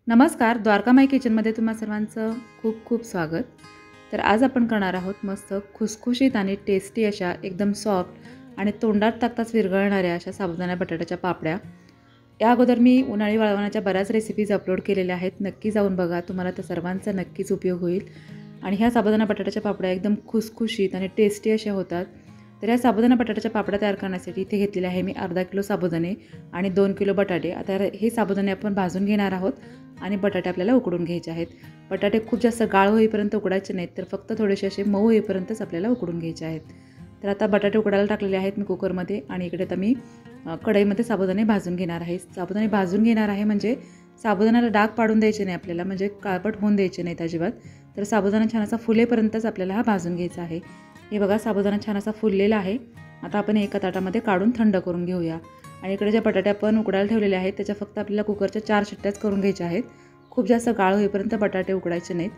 नमस्कार, द्वारकामाई किचनमध्ये तुम्हा सर्वांचं खूप खूप स्वागत. तर आज आपण करणार आहोत मस्त खुसखुशीत आणि टेस्टी अशा एकदम सॉफ्ट आणि तोंडात टाकताच विरघळणाऱ्या अशा साबुदाणा बटाट्याच्या पापड्या. या अगोदर मी उन्हाळी वाळवण्याच्या बऱ्याच रेसिपीज अपलोड केलेल्या आहेत. नक्की जाऊन बघा, तुम्हाला त्या सर्वांचा नक्कीच उपयोग होईल. आणि ह्या साबुदाणा बटाट्याच्या पापड्या एकदम खुसखुशीत आणि टेस्टी अशा होतात. तर या साबुदाणा बटाट्याच्या पापड्या तयार करण्यासाठी इथे घेतलेले आहे मी अर्धा किलो साबुदाणे आणि 2 किलो बटाटे. आता हे साबुदाणे आपण भाजून घेणार आहोत आणि बटाटे आपल्याला उकडून घ्यायचे आहेत. बटाटे खूप जास्त गाळ होईपर्यंत उकडायचे नाहीत, तर फक्त थोडेसे असे मऊ होईपर्यंतच आपल्याला उकडून घ्यायचे आहेत. तर आता बटाटे उकडायला टाकलेले आहेत मी कुकरमध्ये आणि इकडे आता मी कढईमध्ये साबुदाणे भाजून घेणार आहे. साबुदाणे भाजून घेणार आहे म्हणजे साबुदाण्याला डाग पाडून द्यायचे नाही आपल्याला, म्हणजे काळपट होऊन द्यायचे नाहीत अजिबात. तर साबुदाणा छान असा फुलेपर्यंतच आपल्याला हा भाजून घ्यायचा आहे. हे बघा, साबुदाणा छान असा फुललेला आहे. आता आपण एका ताटामध्ये काढून थंड करून घेऊया. आणि इकडे ज्या बटाटे आपण उकडायला ठेवलेले आहेत त्याच्या फक्त आपल्याला कुकरच्या 4 शिट्ट्याच करून घ्यायच्या आहेत. खूप जास्त गाळ होईपर्यंत बटाटे उकडायचे नाहीत.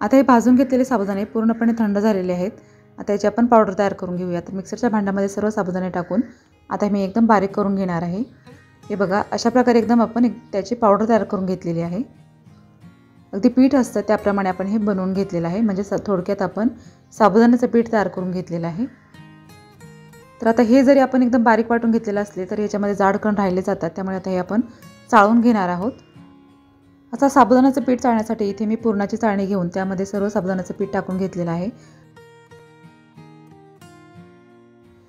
आता हे भाजून घेतलेले साबुदाणे पूर्णपणे थंड झालेले आहेत. आता याची आपण पावडर तयार करून घेऊया. तर मिक्सरच्या भांड्यामध्ये सर्व साबुदाणे टाकून आता मी एकदम बारीक करून घेणार आहे. हे बघा, अशा प्रकारे एकदम आपण त्याची पावडर तयार करून घेतलेली आहे. अगदी पीठ असतं त्याप्रमाणे आपण हे बनवून घेतलेलं आहे. म्हणजे थोडक्यात आपण साबुदाण्याचं पीठ तयार करून घेतलेलं आहे. तर आता हे जरी आपण एकदम बारीक वाटून घेतलेलं असले तर याच्यामध्ये जाड कण राहिले जातात, त्यामुळे आता हे आपण चाळून घेणार आहोत. आता साबुदाण्याचं पीठ चाळण्यासाठी इथे मी पुरणाची चाळणी घेऊन त्यामध्ये सर्व साबुदाण्याचं पीठ टाकून घेतलेलं आहे.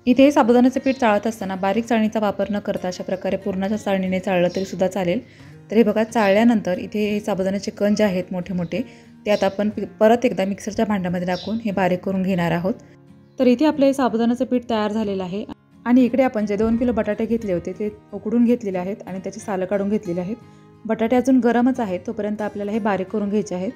इथे साबुदाण्याचं पीठ चाळत असताना बारीक चाळणीचा वापर न करता अशा प्रकारे पुरणाच्या चाळणीने चाळलं तरी सुद्धा चालेल. तर हे बघा, चाळल्यानंतर इथे साबुदाण्याचे कण जे आहेत मोठे मोठे ते आता आपण परत एकदा मिक्सरच्या भांड्यामध्ये टाकून हे बारीक करून घेणार आहोत. तर इथे आपलं हे साबुदाण्याचं पीठ तयार झालेलं आहे. आणि इकडे आपण जे 2 किलो बटाटे घेतले होते ते उकडून घेतलेले आहेत आणि त्याची सालं काढून घेतलेली आहेत. बटाटे अजून गरमच आहेत, तोपर्यंत आपल्याला हे बारीक करून घ्यायचे आहेत.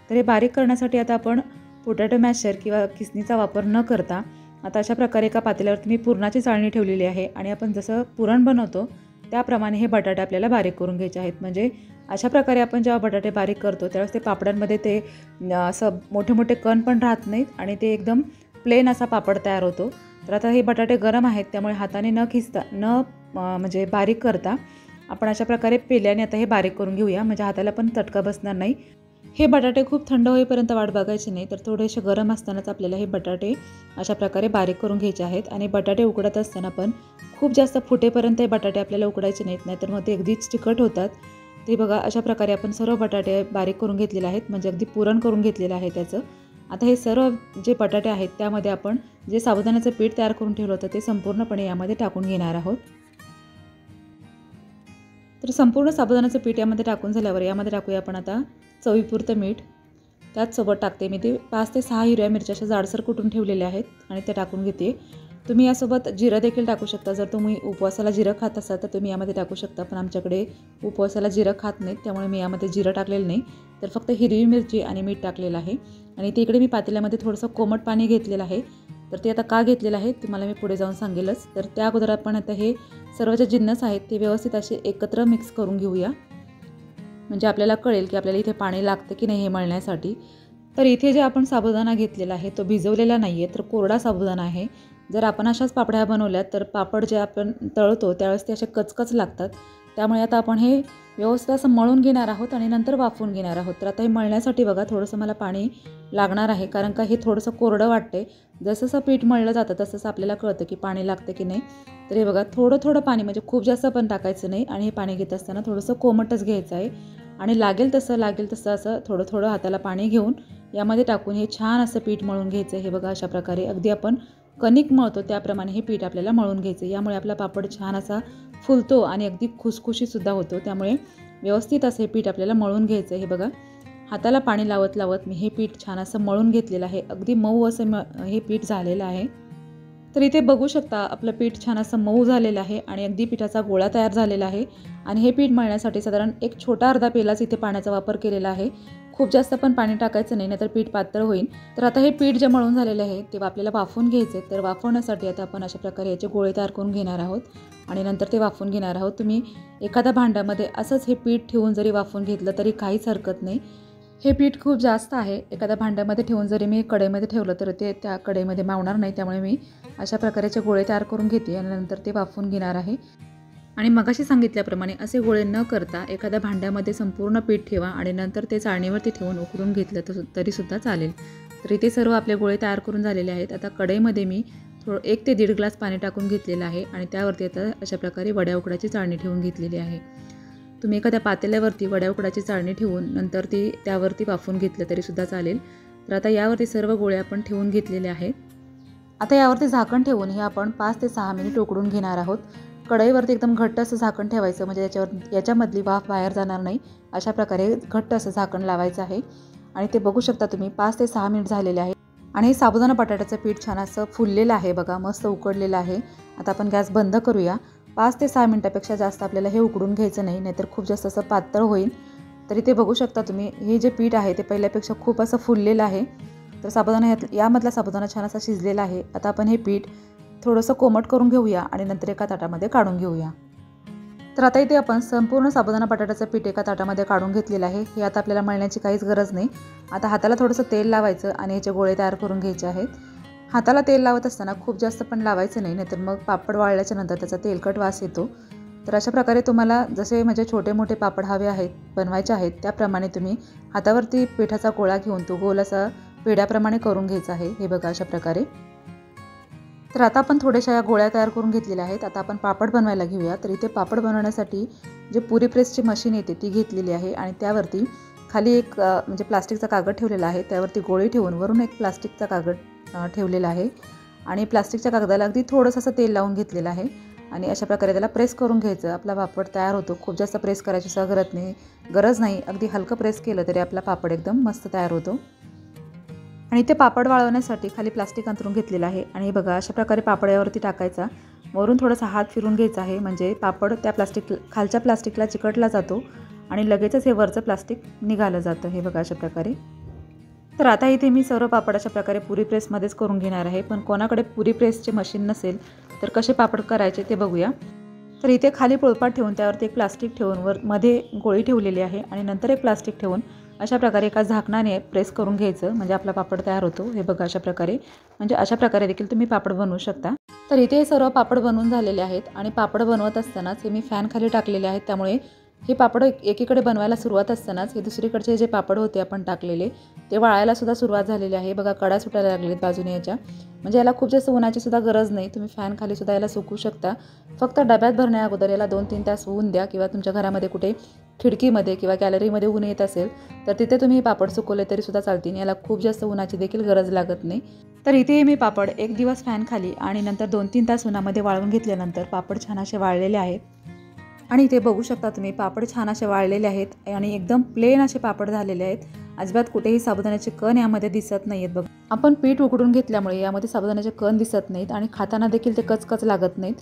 तर हे बारीक करण्यासाठी आता आपण पोटॅटो मॅशर किंवा किसणीचा वापर न करता आता अशा प्रकारे एका पातेल्यावरती मी पुरणाची चाळणी ठेवलेली आहे आणि आपण जसं पुरण बनवतो त्याप्रमाणे हे बटाटे आपल्याला बारीक करून घ्यायचे आहेत. म्हणजे अशा प्रकारे आपण जेव्हा बटाटे बारीक करतो त्यावेळेस ते पापडांमध्ये ते असं मोठे मोठे कण पण राहत नाहीत आणि ते एकदम प्लेन असा पापड तयार होतो. तर आता हे बटाटे गरम आहेत त्यामुळे हाताने न खिसता म्हणजे बारीक करता आपण अशा प्रकारे पेल्याने आता हे बारीक करून घेऊया, म्हणजे हाताला पण चटका बसणार नाही. हे बटाटे खूप थंड होईपर्यंत वाट बघायची नाही, तर थोडेसे गरम असतानाच आपल्याला हे बटाटे अशा प्रकारे बारीक करून घ्यायचे आहेत. आणि बटाटे उकडत असताना पण खूप जास्त फुटेपर्यंत हे बटाटे आपल्याला उकडायचे नाहीत, नाहीतर मग ते अगदीच चिकट होतात. ते बघा, अशा प्रकारे आपण सर्व बटाटे बारीक करून घेतलेले आहेत, म्हणजे अगदी पुरण करून घेतलेलं आहे त्याचं. आता हे सर्व जे बटाटे आहेत त्यामध्ये आपण जे साबुदाण्याचं पीठ तयार करून ठेवलं होतं ते संपूर्णपणे यामध्ये टाकून घेणार आहोत. तर संपूर्ण साबुदाण्याचं पीठ यामध्ये टाकून झाल्यावर यामध्ये टाकूया आपण आता चवीपुरतं मीठ. त्याचसोबत टाकते मी ते 5 ते 6 हिरव्या मिरच्या अशा जाडसर कुटून ठेवलेल्या आहेत आणि त्या टाकून घेते. तुम्ही यासोबत जिरं देखील टाकू शकता. जर तुम्ही उपवासाला जिरं खात असाल तर तुम्ही यामध्ये टाकू शकता, पण आमच्याकडे उपवासाला जिरं खात नाहीत त्यामुळे मी यामध्ये जिरं टाकलेलं नाही. तर फक्त हिरवी मिरची आणि मीठ टाकलेलं आहे. आणि ते इकडे मी पातेल्यामध्ये थोडंसं कोमट पाणी घेतलेलं आहे. तर ते आता का घेतलेलं आहे तुम्हाला मी पुढे जाऊन सांगेलच. तर त्या अगोदर आपण आता हे सर्व जे जिन्नस आहेत ते व्यवस्थित असे एकत्र मिक्स करून घेऊया, म्हणजे आपल्याला कळेल की आपल्याला इथे पाणी लागतं की नाही हे मळण्यासाठी. तर इथे जे आपण साबुदाणा घेतलेला आहे तो भिजवलेला नाही आहे, तर कोरडा साबुदाणा आहे. जर आपण अशाच पापड्या बनवल्या तर पापड जे आपण तळतो त्यावेळेस ते असे कचकच लागतात. त्यामुळे आता आपण हे व्यवस्थित असं मळून घेणार आहोत आणि नंतर वाफवून घेणार आहोत. तर आता हे मळण्यासाठी बघा थोडंसं मला पाणी लागणार आहे, कारण का हे थोडंसं कोरडं वाटते. जसं पीठ मळलं जातं तसंच आपल्याला कळतं की पाणी लागतं की नाही. तर हे बघा, थोडं थोडं पाणी, म्हणजे खूप जास्त पण टाकायचं नाही. आणि हे पाणी घेत असताना थोडंसं कोमटच घ्यायचं आहे आणि लागेल तसं असं थोडं थोडं हाताला पाणी घेऊन यामध्ये टाकून हे छान असं पीठ मळून घ्यायचं. हे बघा, अशा प्रकारे अगदी आपण कणिक मळतो त्याप्रमाणे हे पीठ आपल्याला मळून घ्यायचं. यामुळे आपला पापड छान असा फुलतो आणि अगदी खुसखुशीतसुद्धा होतो. त्यामुळे व्यवस्थित असं हे पीठ आपल्याला मळून घ्यायचं. हे बघा, हाताला पाणी लावत लावत मी हे पीठ छान असं मळून घेतलेलं आहे. अगदी मऊ असं हे पीठ झालेलं आहे. तर इथे बघू शकता आपलं पीठ छान असं मऊ झालेलं आहे आणि अगदी पिठाचा गोळा तयार झालेला आहे. आणि हे पीठ मळण्यासाठी साधारण एक छोटा अर्धा पेलाच इथे पाण्याचा वापर केलेला आहे. खूप जास्त पण पाणी टाकायचं नाही, नाहीतर पीठ पातळ होईल. तर आता हे पीठ जे मळून झालेलं आहे ते आपल्याला वाफवून घ्यायचे. तर वाफवण्यासाठी आता आपण अशा प्रकारे याचे गोळे तयार करून घेणार आहोत आणि नंतर ते वाफवून घेणार आहोत. तुम्ही एखाद्या भांड्यामध्ये असंच हे पीठ ठेवून जरी वाफवून घेतलं तरी काहीच हरकत नाही. हे पीठ खूप जास्त आहे, एखाद्या भांड्यामध्ये ठेवून जरी मी कढईमध्ये ठेवलं तर ते त्या कढईमध्ये मावणार नाही. त्यामुळे मी अशा प्रकारचे गोळे तयार करून घेते आणि नंतर ते वाफवून घेणार आहे. आणि मगाशी सांगितल्याप्रमाणे असे गोळे न करता एखाद्या भांड्यामध्ये संपूर्ण पीठ ठेवा आणि नंतर ते चाळणीवरती ठेवून उकळून घेतलं तरीसुद्धा चालेल. तर इथे सर्व आपले गोळे तयार करून झालेले आहेत. आता कढईमध्ये मी 1 ते 1.5 ग्लास पाणी टाकून घेतलेलं आहे आणि त्यावरती आता अशा प्रकारे वड्या उकडाची चाळणी ठेवून घेतलेली आहे. तुम्ही एखाद्या पातेल्यावरती वड्या उकडाची चाळणी ठेवून नंतर ती त्यावरती वाफवून घेतलं तरीसुद्धा चालेल. तर आता यावरती सर्व गोळे आपण ठेवून घेतलेले आहेत. आता यावरती झाकण ठेवून हे आपण 5 ते 6 मिनिट उकडून घेणार आहोत. कढईवरती एकदम घट्ट असं झाकण ठेवायचं, म्हणजे याच्यामधली वाफ बाहेर जाणार नाही. अशा प्रकारे घट्ट असं झाकण लावायचं आहे आणि ते बघू शकता तुम्ही 5 ते 6 मिनिट झालेले आहे आणि हे साबुदाणा बटाट्याचं पीठ छान असं फुललेलं आहे बघा, मस्त उकडलेलं आहे. आता आपण गॅस बंद करूया. 5 ते 6 मिनिटापेक्षा जास्त आपल्याला हे उकडून घ्यायचं नाही, नाहीतर खूप जास्त असं पातळ होईल. तरी ते बघू शकता तुम्ही, हे जे पीठ आहे ते पहिल्यापेक्षा खूप असं फुललेलं आहे. तर साबुदाणा यामधला साबुदाणा छान असा शिजलेला आहे. आता आपण हे पीठ थोडंसं कोमट करून घेऊया आणि नंतर एका ताटामध्ये काढून घेऊया. तर आता इथे आपण संपूर्ण साबुदाणा बटाट्याचं पीठ एका ताटामध्ये काढून घेतलेलं आहे. हे आता आपल्याला मळण्याची काहीच गरज नाही. आता हाताला थोडंसं तेल लावायचं आणि याचे गोळे तयार करून घ्यायचे आहेत. हाताला तेल लावत असताना खूप जास्त पण लावायचं नाही, नाहीतर मग पापड वाळल्याच्या नंतर त्याचा तेलकट वास येतो. तर अशा प्रकारे तुम्हाला जसे म्हणजे छोटे मोठे पापड हवे आहेत, बनवायचे आहेत, त्याप्रमाणे तुम्ही हातावरती पिठाचा गोळा घेऊन तो गोल असा पेढ्याप्रमाणे करून घ्यायचा आहे. हे बघा अशा प्रकारे. तर आता आपण थोड्याशा या गोळ्या तयार करून घेतलेल्या आहेत. आता आपण पापड बनवायला घेऊया. तर इथे पापड बनवण्यासाठी जे पुरी प्रेसची मशीन येते ती घेतलेली आहे आणि त्यावरती खाली एक म्हणजे प्लास्टिकचा कागद ठेवलेला आहे. त्यावरती गोळी ठेवून वरून एक प्लास्टिकचा कागद ठेवलेला आहे आणि प्लास्टिकच्या कागदाला अगदी थोडंसं असं तेल लावून घेतलेलं आहे आणि अशा प्रकारे त्याला प्रेस करून घ्यायचं. आपला पापड तयार होतो. खूप जास्त प्रेस करायची गरज नाही. अगदी हलकं प्रेस केलं तरी आपला पापड एकदम मस्त तयार होतो. आणि ते पापड वाळवण्यासाठी खाली प्लास्टिक अंथरून घेतलेलं आहे आणि बघा अशा प्रकारे पापड यावरती टाकायचा. वरून थोडासा हात फिरून घ्यायचा आहे, म्हणजे पापड त्या खालच्या प्लास्टिकला चिकटला जातो आणि लगेचच हे वरचं प्लास्टिक निघालं जातं. हे बघा अशा प्रकारे. तर आता इथे मी सर्व पापड अशा प्रकारे पुरी प्रेसमध्येच करून घेणार आहे. पण कोणाकडे पुरी प्रेसचे मशीन नसेल तर कसे पापड करायचे ते बघूया. तर इथे खाली पोळपाट ठेवून त्यावरती एक प्लास्टिक ठेवून मध्ये गोळी ठेवलेली आहे आणि नंतर एक प्लास्टिक ठेवून अशा प्रकारे एका झाकणाने प्रेस करून घ्यायचं, म्हणजे आपला पापड तयार होतो. हे बघा अशा प्रकारे. म्हणजे अशा प्रकारे देखील तुम्ही पापड बनवू शकता. तर इथे सर्व पापड बनवून झालेले आहेत आणि पापड बनवत असतानाच हे मी फॅन खाली टाकलेले आहेत. त्यामुळे हे पापड एकीकडे बनवायला सुरुवात असतानाच हे दुसरीकडचे जे पापड होते आपण टाकलेले ते वाळायला सुद्धा सुरुवात झालेली आहे. बघा कडा सुटायला लागलेत बाजूने याच्या. म्हणजे याला खूप जास्त उन्हाची सुद्धा गरज नाही. तुम्ही फॅन खाली सुद्धा याला सुकवू शकता. फक्त डब्यात भरण्या अगोदर याला 2-3 तास ऊन द्या, किंवा तुमच्या घरामध्ये कुठे खिडकीमध्ये किंवा गॅलरीमध्ये ऊन येत असेल तर तिथे तुम्ही पापड सुकवले तरी सुद्धा चालतील. याला खूप जास्त उन्हाची देखील गरज लागत नाही. तर इथे मी पापड 1 दिवस फॅन खाली आणि नंतर 2-3 तास उन्हामध्ये वाळवून घेतल्यानंतर पापड छान असे वाळलेले आहेत. आणि इथे बघू शकता तुम्ही पापड छान असे वाळलेले आहेत आणि एकदम प्लेन असे पापड झालेले आहेत. अजिबात कुठेही साबुदाण्याचे कण यामध्ये दिसत नाही आहेत. बघा, आपण पीठ उकडून घेतल्यामुळे यामध्ये साबुदाण्याचे कण दिसत नाहीत आणि खाताना देखील ते कचकच लागत नाहीत.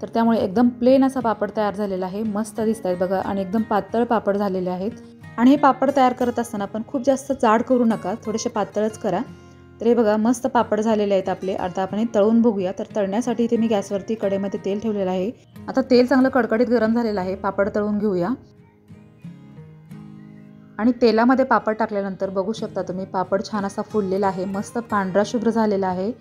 तर त्यामुळे एकदम प्लेन असा पापड तयार झालेला आहे. मस्त दिसत आहेत बघा आणि एकदम पातळ पापड झालेले आहेत. आणि हे पापड तयार करत असताना पण खूप जास्त जाड करू नका, थोडेसे पातळच करा. तर हे बघा मस्त पापड झालेले आहेत आपले. आता आपण हे तळून बघूया. तर तळण्यासाठी इथे मी गॅसवरती कढईमध्ये तेल ठेवलेलं आहे. आता तेल चांगलं कडकडीत गरम झालेलं आहे. पापड तळून घेऊया. आणि तेलामध्ये पापड टाकल्यानंतर बघू शकता तुम्ही पापड छान असा फुललेला आहे, मस्त पांढरा शुभ्र झालेला आहे.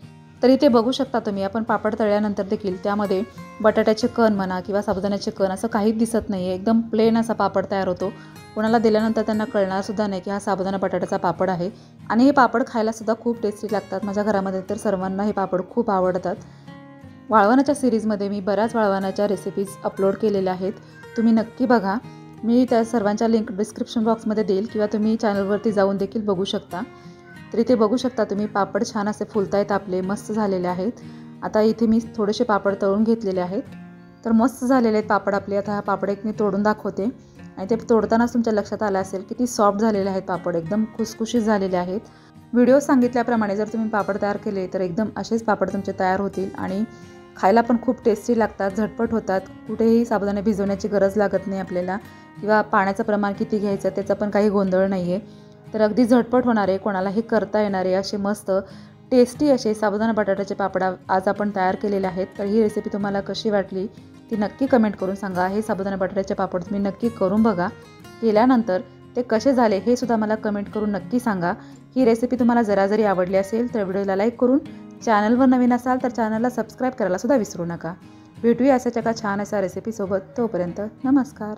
तरी ते बघू शकता तुम्ही आपण पापड तळल्यानंतर देखील त्यामध्ये बटाट्याचे कण म्हणा किंवा साबुदाण्याचे कण असं काहीच दिसत नाही आहे. एकदम प्लेन असा पापड तयार होतो. कोणाला दिल्यानंतर त्यांना कळणार सुद्धा नाही की हा साबुदाणा बटाट्याचा पापड आहे. आणि हे पापड खायला सुद्धा खूप टेस्टी लागतात. माझ्या घरामध्ये तर सर्वांना हे पापड खूप आवडतात. वाळवणाच्या सिरीजमध्ये मी बऱ्याच वाळवणाच्या रेसिपीज अपलोड केलेल्या आहेत, तुम्ही नक्की बघा. मी त्या सर्वांच्या लिंक डिस्क्रिप्शन बॉक्समध्ये देईल किंवा तुम्ही चॅनलवरती जाऊन देखील बघू शकता. तर इथे बघू शकता तुम्ही पापड छान असे फुलतायत आपले, मस्त झालेले आहेत. आता इथे मी थोडेसे पापड तळून घेतलेले आहेत. तर मस्त झालेले आहेत पापड आपले. आता हा पापड एक मी तोडून दाखवते आणि ते तोडतानाच तुमच्या लक्षात आलं असेल किती सॉफ्ट झालेले आहेत पापड, एकदम खुसखुशीत झालेले आहेत. व्हिडिओ सांगितल्याप्रमाणे जर तुम्ही पापड तयार केले तर एकदम असेच पापड तुमचे तयार होतील आणि खायला पण खूप टेस्टी लागतात, झटपट होतात. कुठेही साबुदाणे भिजवण्याची गरज लागत नाही आपल्याला, किंवा पाण्याचं प्रमाण किती घ्यायचं त्याचा पण काही गोंधळ नाही आहे. तर अगदी झटपट होणारे, कोणालाही करता येणारे असे मस्त टेस्टी असे साबुदाणा बटाट्याचे पापड आज आपण तयार केलेले आहेत. तर ही रेसिपी तुम्हाला कशी वाटली ती नक्की कमेंट करून सांगा. हे साबुदाणा बटाट्याचे पापड तुम्ही नक्की करून बघा. केल्यानंतर ते कसे झाले हे सुद्धा मला कमेंट करून नक्की सांगा. ही रेसिपी तुम्हाला जरा जरी आवडली असेल तर व्हिडिओला लाईक करून, चॅनलवर नवीन असाल तर चॅनलला सबस्क्राईब करायला सुद्धा विसरू नका. भेटूया अशाच एका छान अशा रेसिपीसोबत. तोपर्यंत नमस्कार.